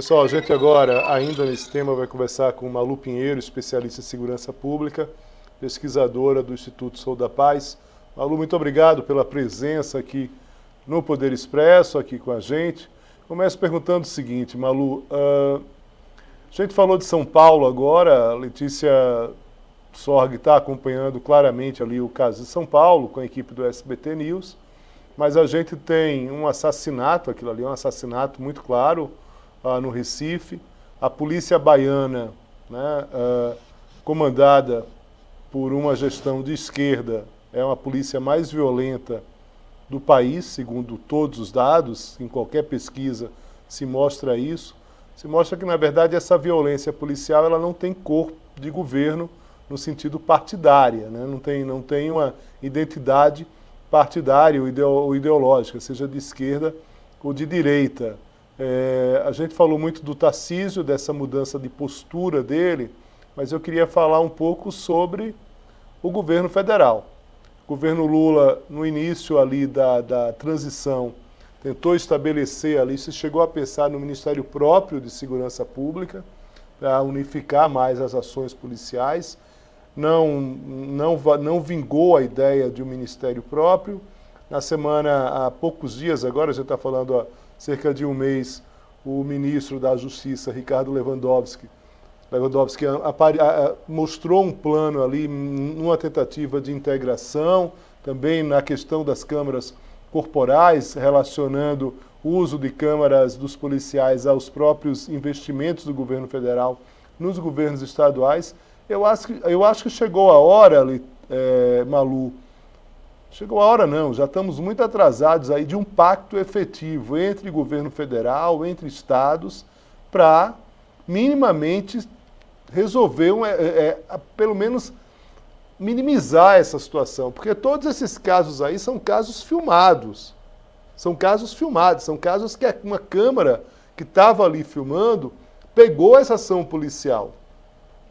Pessoal, a gente agora, ainda nesse tema, vai conversar com Malu Pinheiro, especialista em segurança pública, pesquisadora do Instituto Sou da Paz. Malu, muito obrigado pela presença aqui no Poder Expresso, aqui com a gente. Começo perguntando o seguinte, Malu, a gente falou de São Paulo agora, a Letícia Sorg está acompanhando claramente ali o caso de São Paulo, com a equipe do SBT News, mas a gente tem um assassinato, aquilo ali é um assassinato muito claro, no Recife. A polícia baiana, né, comandada por uma gestão de esquerda, é uma polícia mais violenta do país, segundo todos os dados, em qualquer pesquisa se mostra isso. Se mostra que, na verdade, essa violência policial ela não tem cor de governo no sentido partidária, né? Não tem uma identidade partidária ou ideológica, seja de esquerda ou de direita. A gente falou muito do Tarcísio, dessa mudança de postura dele, mas eu queria falar um pouco sobre o governo federal. O governo Lula, no início ali da transição, tentou estabelecer ali, se chegou a pensar no Ministério próprio de Segurança Pública, para unificar mais as ações policiais. Não vingou a ideia de um ministério próprio. Na semana, há poucos dias agora, a gente está falando há cerca de um mês, o ministro da Justiça, Ricardo Lewandowski mostrou um plano ali, numa tentativa de integração, também na questão das câmaras corporais, relacionando o uso de câmaras dos policiais aos próprios investimentos do governo federal nos governos estaduais. Eu acho que chegou a hora, Malu, chegou a hora não, já estamos muito atrasados aí de um pacto efetivo entre governo federal, entre estados, para minimamente resolver, pelo menos minimizar essa situação, porque todos esses casos aí são casos filmados. São casos filmados, são casos que uma câmera que estava ali filmando pegou essa ação policial.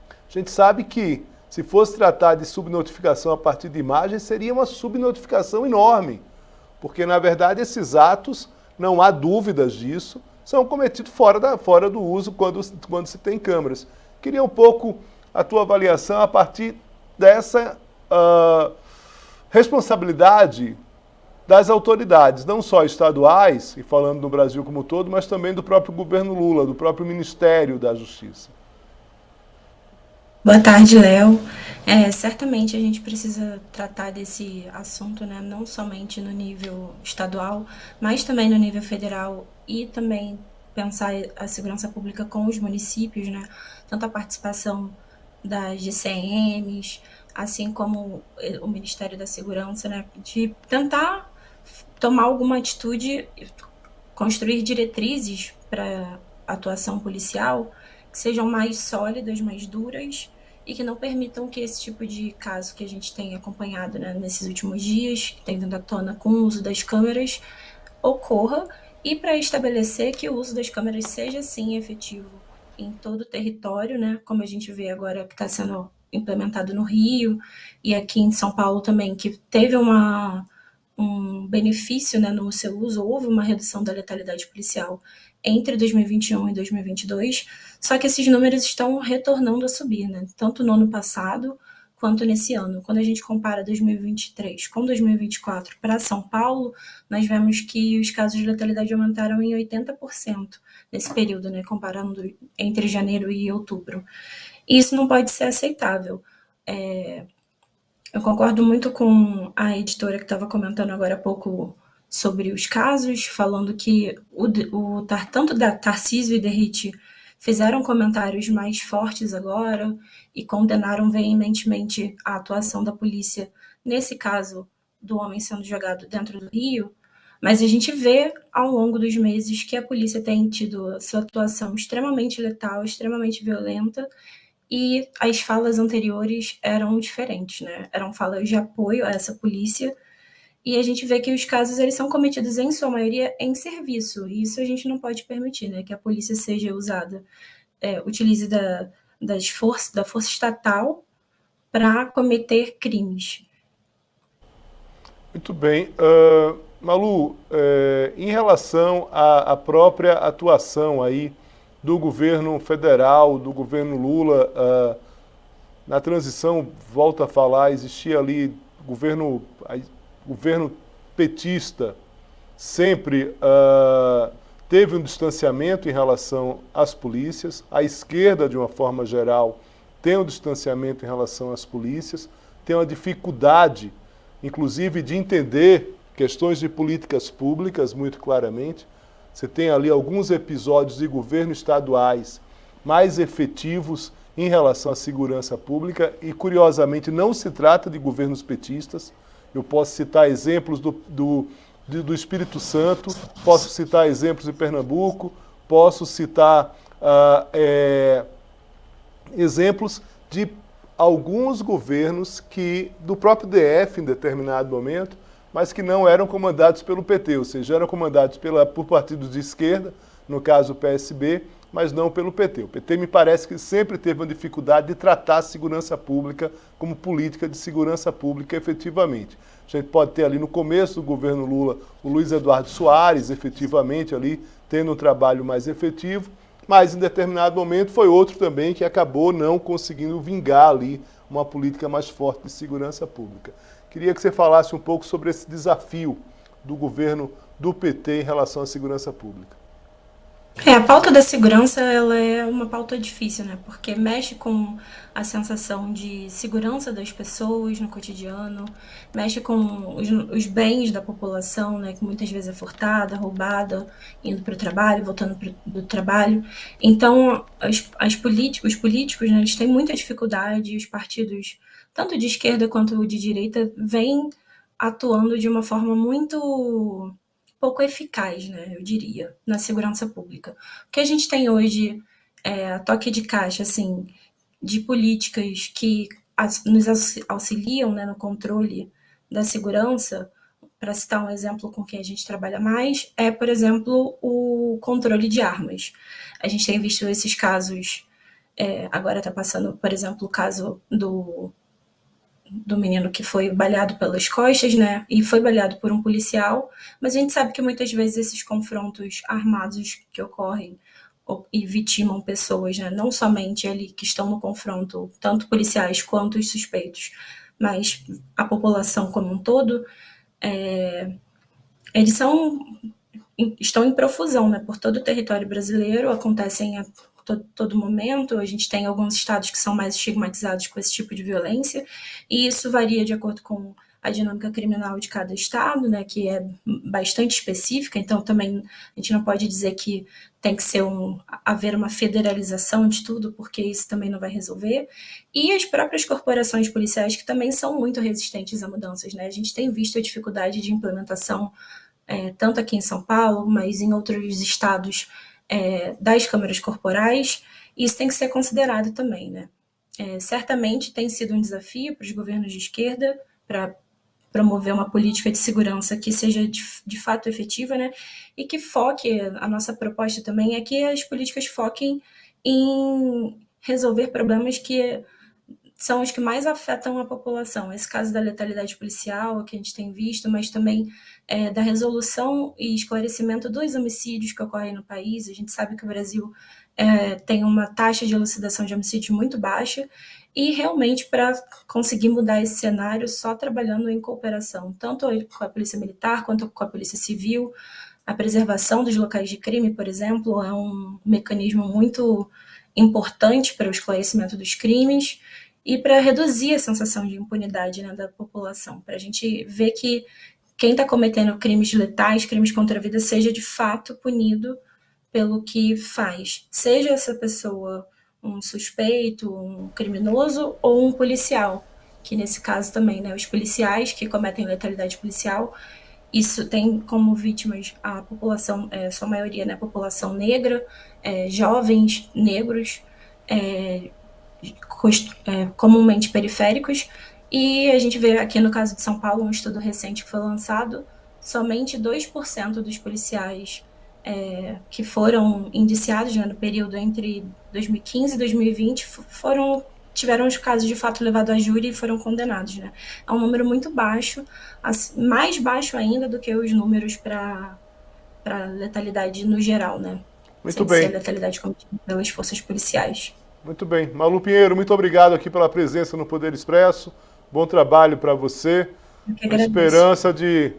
A gente sabe que, se fosse tratar de subnotificação a partir de imagens, seria uma subnotificação enorme, porque, na verdade, esses atos, não há dúvidas disso, são cometidos fora do uso quando se tem câmeras. Queria um pouco a tua avaliação a partir dessa responsabilidade das autoridades, não só estaduais, e falando no Brasil como um todo, mas também do próprio governo Lula, do próprio Ministério da Justiça. Boa tarde, Léo. Certamente a gente precisa tratar desse assunto, né, não somente no nível estadual, mas também no nível federal e também pensar a segurança pública com os municípios, né, tanto a participação das GCMs, assim como o Ministério da Segurança, né, de tentar tomar alguma atitude, construir diretrizes para a atuação policial que sejam mais sólidas, mais duras e que não permitam que esse tipo de caso que a gente tem acompanhado, né, nesses últimos dias, que tem vindo à tona com o uso das câmeras, ocorra, e para estabelecer que o uso das câmeras seja sim efetivo em todo o território, né, como a gente vê agora que está sendo implementado no Rio e aqui em São Paulo também, que teve um benefício, né, no seu uso, houve uma redução da letalidade policial entre 2021 e 2022, só que esses números estão retornando a subir, né, tanto no ano passado quanto nesse ano. Quando a gente compara 2023 com 2024 para São Paulo, nós vemos que os casos de letalidade aumentaram em 80% nesse período, né, comparando entre janeiro e outubro. E isso não pode ser aceitável. Eu concordo muito com a editora que estava comentando agora há pouco sobre os casos, falando que tanto da Tarcísio e Derrite fizeram comentários mais fortes agora e condenaram veementemente a atuação da polícia nesse caso do homem sendo jogado dentro do rio, mas a gente vê ao longo dos meses que a polícia tem tido a sua atuação extremamente letal, extremamente violenta, e as falas anteriores eram diferentes, né? Eram falas de apoio a essa polícia, e a gente vê que os casos eles são cometidos em sua maioria em serviço, e isso a gente não pode permitir, né? Que a polícia seja usada, utilize da força estatal para cometer crimes. Muito bem. Malu, em relação à própria atuação aí do governo federal, do governo Lula. Na transição, volto a falar, existia ali governo petista, sempre teve um distanciamento em relação às polícias. A esquerda, de uma forma geral, tem um distanciamento em relação às polícias, tem uma dificuldade, inclusive, de entender questões de políticas públicas muito claramente. Você tem ali alguns episódios de governos estaduais mais efetivos em relação à segurança pública e, curiosamente, não se trata de governos petistas. Eu posso citar exemplos do Espírito Santo, posso citar exemplos de Pernambuco, posso citar exemplos de alguns governos do próprio DF em determinado momento, mas que não eram comandados pelo PT, ou seja, eram comandados por partidos de esquerda, no caso o PSB, mas não pelo PT. O PT me parece que sempre teve uma dificuldade de tratar a segurança pública como política de segurança pública efetivamente. A gente pode ter ali no começo do governo Lula o Luiz Eduardo Soares, efetivamente ali tendo um trabalho mais efetivo, mas em determinado momento foi outro também que acabou não conseguindo vingar ali uma política mais forte de segurança pública. Queria que você falasse um pouco sobre esse desafio do governo do PT em relação à segurança pública. A pauta da segurança, ela é uma pauta difícil, né? Porque mexe com a sensação de segurança das pessoas no cotidiano, mexe com os bens da população, né? Que muitas vezes é furtada, roubada, indo para o trabalho, voltando do trabalho. Então, os políticos, né, eles têm muita dificuldade, os partidos, tanto de esquerda quanto de direita, vêm atuando de uma forma muito pouco eficaz, né, eu diria, na segurança pública. O que a gente tem hoje é a toque de caixa, assim, de políticas que nos auxiliam, né, no controle da segurança. Para citar um exemplo com quem a gente trabalha mais, é, por exemplo, o controle de armas. A gente tem visto esses casos, agora está passando, por exemplo, o caso do menino que foi baleado pelas costas, né, e foi baleado por um policial, mas a gente sabe que muitas vezes esses confrontos armados que ocorrem e vitimam pessoas, né, não somente ali que estão no confronto, tanto policiais quanto os suspeitos, mas a população como um todo, eles estão em profusão, né, por todo o território brasileiro, acontecem a todo momento. A gente tem alguns estados que são mais estigmatizados com esse tipo de violência, e isso varia de acordo com a dinâmica criminal de cada estado, né, que é bastante específica. Então também a gente não pode dizer que tem que haver uma federalização de tudo, porque isso também não vai resolver. E as próprias corporações policiais, que também são muito resistentes a mudanças, né? A gente tem visto a dificuldade de implementação, tanto aqui em São Paulo, mas em outros estados, das câmaras corporais. E isso tem que ser considerado também, né? Certamente tem sido um desafio para os governos de esquerda para promover uma política de segurança que seja de fato efetiva, né? E que foque, a nossa proposta também é que as políticas foquem em resolver problemas que são os que mais afetam a população. Esse caso da letalidade policial, que a gente tem visto, mas também da resolução e esclarecimento dos homicídios que ocorrem no país. A gente sabe que o Brasil tem uma taxa de elucidação de homicídio muito baixa, e realmente para conseguir mudar esse cenário, só trabalhando em cooperação, tanto com a Polícia Militar quanto com a Polícia Civil. A preservação dos locais de crime, por exemplo, é um mecanismo muito importante para o esclarecimento dos crimes e para reduzir a sensação de impunidade, né, da população, para a gente ver que quem está cometendo crimes letais, crimes contra a vida, seja de fato punido pelo que faz, seja essa pessoa um suspeito, um criminoso ou um policial, que nesse caso também, né, os policiais que cometem letalidade policial, isso tem como vítimas a população, sua maioria, né, população negra, jovens negros, comumente periféricos. E a gente vê aqui no caso de São Paulo, um estudo recente que foi lançado, somente 2% dos policiais que foram indiciados, né, no período entre 2015 e 2020 tiveram os casos de fato levados a júri e foram condenados, né? É um número muito baixo, mais baixo ainda do que os números para letalidade no geral, né? Muito sem ser a bem. letalidade cometida pelas forças policiais. Muito bem. Malu Pinheiro, muito obrigado aqui pela presença no Poder Expresso. Bom trabalho para você. Eu que Com agradeço. esperança de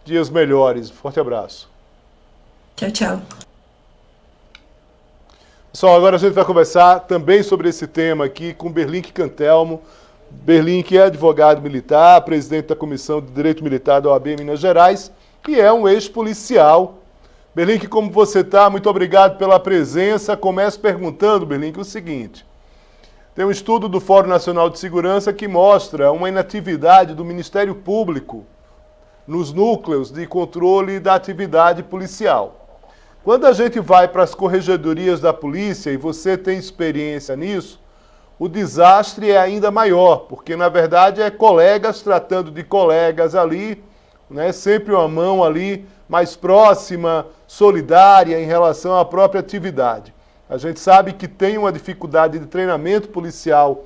dias melhores. Forte abraço. Tchau, tchau. Pessoal, agora a gente vai conversar também sobre esse tema aqui com Berlink Cantelmo. Berlink é advogado militar, presidente da Comissão de Direito Militar da OAB Minas Gerais e é um ex-policial. Berlink, como você está? Muito obrigado pela presença. Começo perguntando, Berlink, o seguinte. Tem um estudo do Fórum Nacional de Segurança que mostra uma inatividade do Ministério Público nos núcleos de controle da atividade policial. Quando a gente vai para as corregedorias da polícia, e você tem experiência nisso, o desastre é ainda maior, porque na verdade é colegas tratando de colegas ali, né, sempre uma mão ali mais próxima, solidária em relação à própria atividade. A gente sabe que tem uma dificuldade de treinamento policial,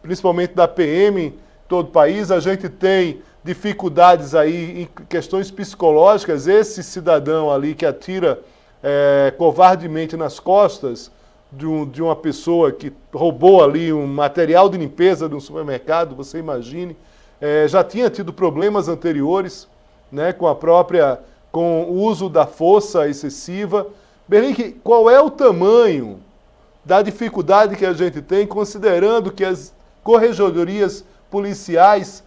principalmente da PM em todo o país. A gente tem dificuldades aí em questões psicológicas. Esse cidadão ali que atira covardemente nas costas de uma pessoa que roubou ali um material de limpeza de um supermercado, você imagine, já tinha tido problemas anteriores, né, com o uso da força excessiva. Berlink, qual é o tamanho da dificuldade que a gente tem, considerando que as corregedorias policiais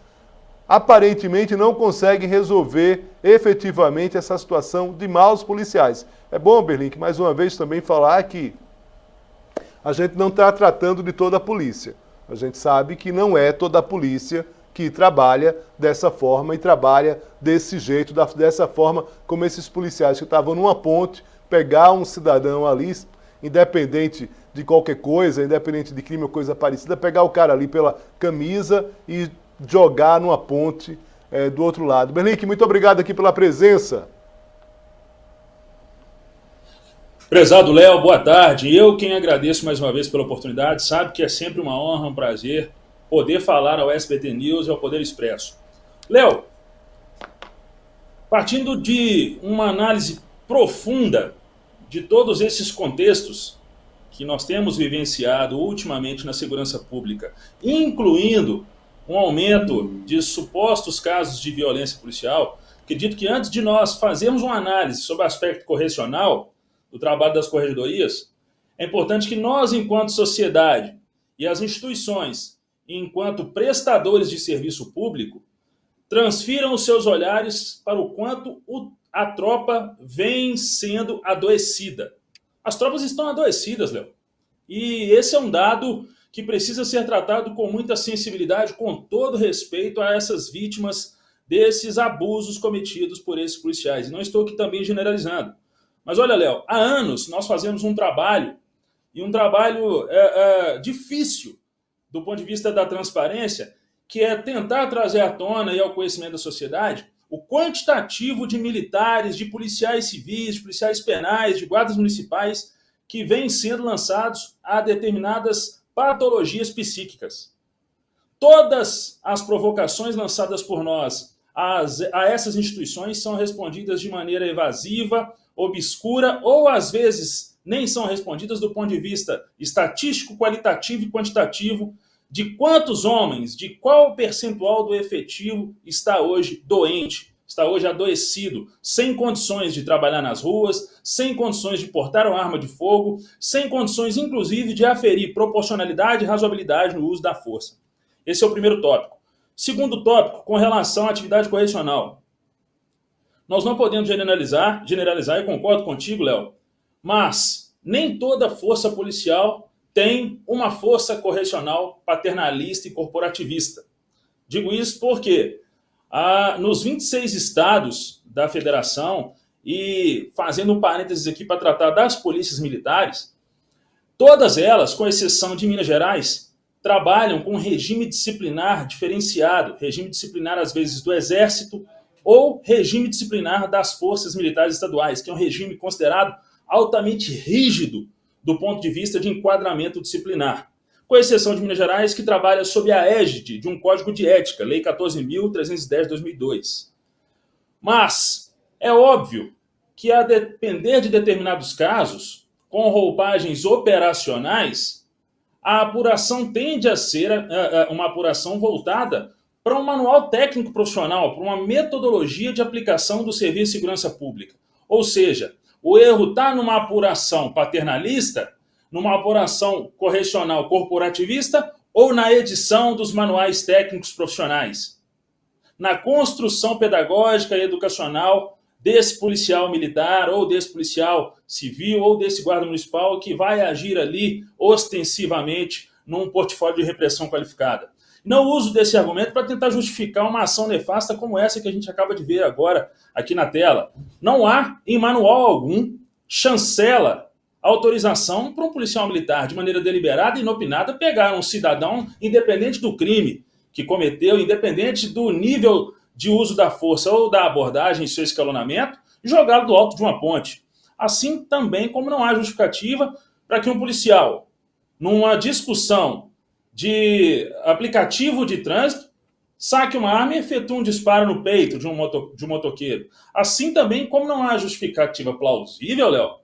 aparentemente não conseguem resolver efetivamente essa situação de maus policiais? É bom, Berlink, mais uma vez também falar que a gente não está tratando de toda a polícia. A gente sabe que não é toda a polícia que trabalha dessa forma e trabalha desse jeito, dessa forma como esses policiais que estavam numa ponte, pegar um cidadão ali, independente de qualquer coisa, independente de crime ou coisa parecida, pegar o cara ali pela camisa e jogar numa ponte do outro lado. Berlink, muito obrigado aqui pela presença. Prezado Léo, boa tarde. Eu quem agradeço mais uma vez pela oportunidade, sabe que é sempre uma honra, um prazer poder falar ao SBT News e ao Poder Expresso. Léo, partindo de uma análise profunda de todos esses contextos que nós temos vivenciado ultimamente na segurança pública, incluindo um aumento de supostos casos de violência policial, acredito que antes de nós fazermos uma análise sobre o aspecto correcional do trabalho das corregedorias, é importante que nós, enquanto sociedade, e as instituições, enquanto prestadores de serviço público, transfiram os seus olhares para o quanto a tropa vem sendo adoecida. As tropas estão adoecidas, Léo. E esse é um dado que precisa ser tratado com muita sensibilidade, com todo respeito a essas vítimas desses abusos cometidos por esses policiais. E não estou aqui também generalizando. Mas olha, Léo, há anos nós fazemos um trabalho, e um trabalho difícil do ponto de vista da transparência, que é tentar trazer à tona e ao conhecimento da sociedade o quantitativo de militares, de policiais civis, de policiais penais, de guardas municipais que vêm sendo lançados a determinadas patologias psíquicas. Todas as provocações lançadas por nós a essas instituições são respondidas de maneira evasiva, obscura, ou às vezes nem são respondidas do ponto de vista estatístico, qualitativo e quantitativo, de quantos homens, de qual percentual do efetivo está hoje doente, está hoje adoecido, sem condições de trabalhar nas ruas, sem condições de portar uma arma de fogo, sem condições, inclusive, de aferir proporcionalidade e razoabilidade no uso da força. Esse é o primeiro tópico. Segundo tópico, com relação à atividade correcional. Nós não podemos generalizar, eu concordo contigo, Léo, mas nem toda força policial tem uma força correcional paternalista e corporativista. Digo isso porque nos 26 estados da federação, e fazendo um parênteses aqui para tratar das polícias militares, todas elas, com exceção de Minas Gerais, trabalham com regime disciplinar diferenciado, regime disciplinar às vezes do Exército ou regime disciplinar das forças militares estaduais, que é um regime considerado altamente rígido do ponto de vista de enquadramento disciplinar, com exceção de Minas Gerais, que trabalha sob a égide de um código de ética, Lei 14.310 de 2002. Mas é óbvio que, a depender de determinados casos, com roupagens operacionais, a apuração tende a ser uma apuração voltada para um manual técnico profissional, para uma metodologia de aplicação do serviço de segurança pública. Ou seja, o erro está numa apuração paternalista, numa apuração correcional corporativista ou na edição dos manuais técnicos profissionais, na construção pedagógica e educacional desse policial militar ou desse policial civil ou desse guarda municipal que vai agir ali ostensivamente num portfólio de repressão qualificada. Não uso desse argumento para tentar justificar uma ação nefasta como essa que a gente acaba de ver agora aqui na tela. Não há, em manual algum, chancela, autorização para um policial militar, de maneira deliberada e inopinada, pegar um cidadão, independente do crime que cometeu, independente do nível de uso da força ou da abordagem em seu escalonamento, e jogá-lo do alto de uma ponte. Assim também como não há justificativa para que um policial, numa discussão de aplicativo de trânsito, saque uma arma e efetue um disparo no peito de um motoqueiro. Assim também como não há justificativa plausível, Léo,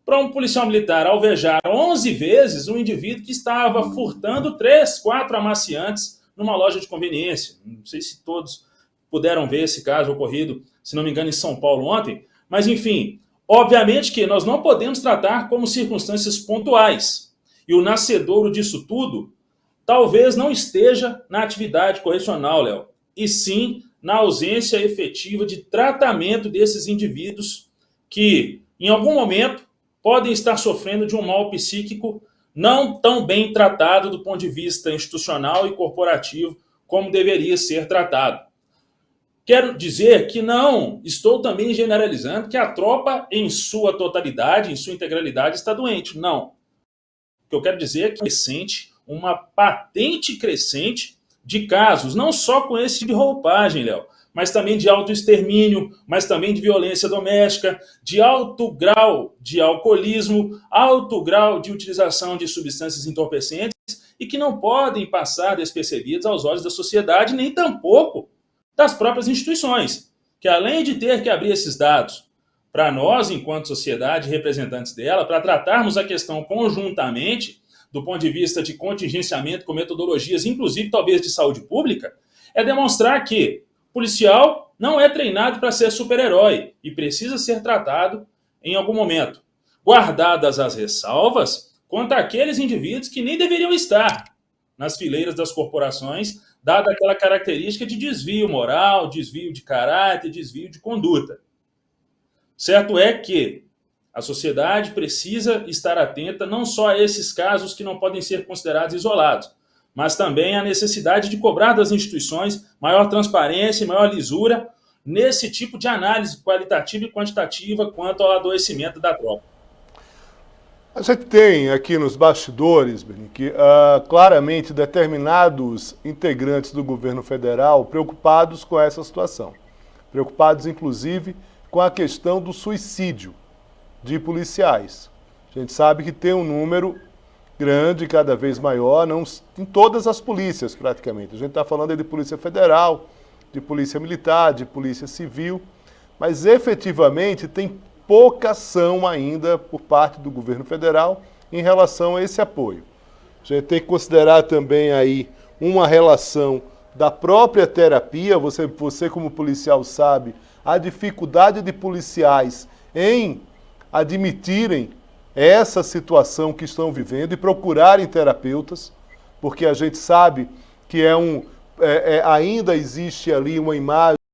para um policial militar alvejar 11 vezes um indivíduo que estava furtando 3, 4 amaciantes numa loja de conveniência. Não sei se todos puderam ver esse caso ocorrido, se não me engano, em São Paulo ontem. Mas, enfim, obviamente que nós não podemos tratar como circunstâncias pontuais. E o nascedouro disso tudo talvez não esteja na atividade correcional, Léo, e sim na ausência efetiva de tratamento desses indivíduos que, em algum momento, podem estar sofrendo de um mal psíquico não tão bem tratado do ponto de vista institucional e corporativo como deveria ser tratado. Quero dizer que não estou também generalizando que a tropa em sua totalidade, em sua integralidade, está doente. Não. O que eu quero dizer é que recente uma patente crescente de casos, não só com esse tipo de roupagem, Léo, mas também de autoextermínio, mas também de violência doméstica, de alto grau de alcoolismo, alto grau de utilização de substâncias entorpecentes e que não podem passar despercebidos aos olhos da sociedade, nem tampouco das próprias instituições, que além de ter que abrir esses dados para nós, enquanto sociedade, representantes dela, para tratarmos a questão conjuntamente, do ponto de vista de contingenciamento com metodologias, inclusive talvez de saúde pública, é demonstrar que o policial não é treinado para ser super-herói e precisa ser tratado em algum momento, guardadas as ressalvas quanto àqueles indivíduos que nem deveriam estar nas fileiras das corporações, dada aquela característica de desvio moral, desvio de caráter, desvio de conduta. Certo é que a sociedade precisa estar atenta não só a esses casos que não podem ser considerados isolados, mas também à necessidade de cobrar das instituições maior transparência e maior lisura nesse tipo de análise qualitativa e quantitativa quanto ao adoecimento da tropa. A gente tem aqui nos bastidores, Benique, claramente determinados integrantes do governo federal preocupados com essa situação. Preocupados, inclusive, com a questão do suicídio de policiais. A gente sabe que tem um número grande, cada vez maior, não, em todas as polícias praticamente. A gente está falando aí de Polícia Federal, de Polícia Militar, de Polícia Civil, mas efetivamente tem pouca ação ainda por parte do governo federal em relação a esse apoio. A gente tem que considerar também aí uma relação da própria terapia. Você como policial sabe a dificuldade de policiais em admitirem essa situação que estão vivendo e procurarem terapeutas, porque a gente sabe que ainda existe ali uma imagem